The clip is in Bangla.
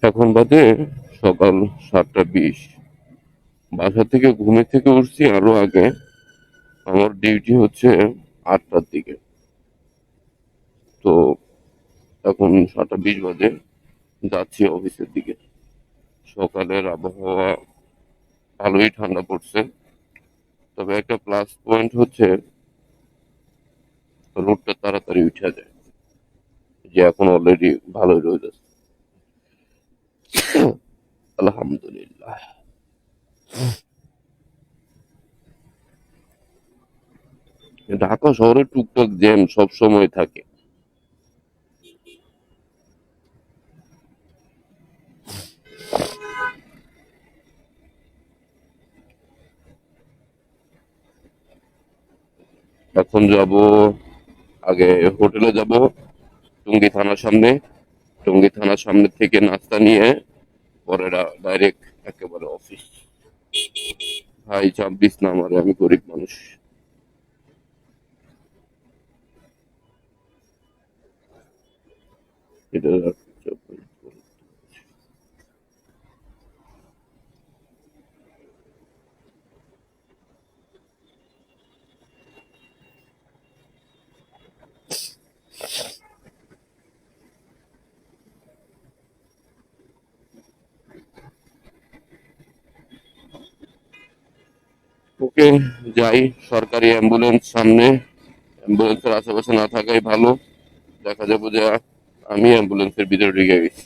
এখন বাজে সকাল 7:20। বাসা থেকে ঘুমে থেকে উঠছি আরো আগে। আমার ডিউটি হচ্ছে 8টার দিকে। তো এখন 7:20 বাজে, যাচ্ছি অফিসের দিকে। সকালের আবহাওয়া ভালোই ঠান্ডা পড়ছে, তবে একটা প্লাস পয়েন্ট হচ্ছে রোদটা তাড়াতাড়ি উঠে যায়, যে এখন অলরেডি ভালোই রোদ আছে। আলহামদুলিল্লাহ। ঢাকা শহরে টুকটাক জ্যাম সব সময় থাকে। এখন যাব, আগে হোটেলে যাব, টঙ্গী থানার সামনে। টঙ্গী থানার সামনে থেকে নাস্তা নিয়ে পরে ডাইরেক্ট একেবারে অফিস। ভাই 26 না আমারে, আমি গরিব মানুষ। এটা ওকে, যাই। সরকারি অ্যাম্বুলেন্স সামনে, অ্যাম্বুলেন্সের আশেপাশে না থাকাই ভালো। দেখা যাবো যে আমি অ্যাম্বুলেন্সের ভিতরে ঢুকে গেছি।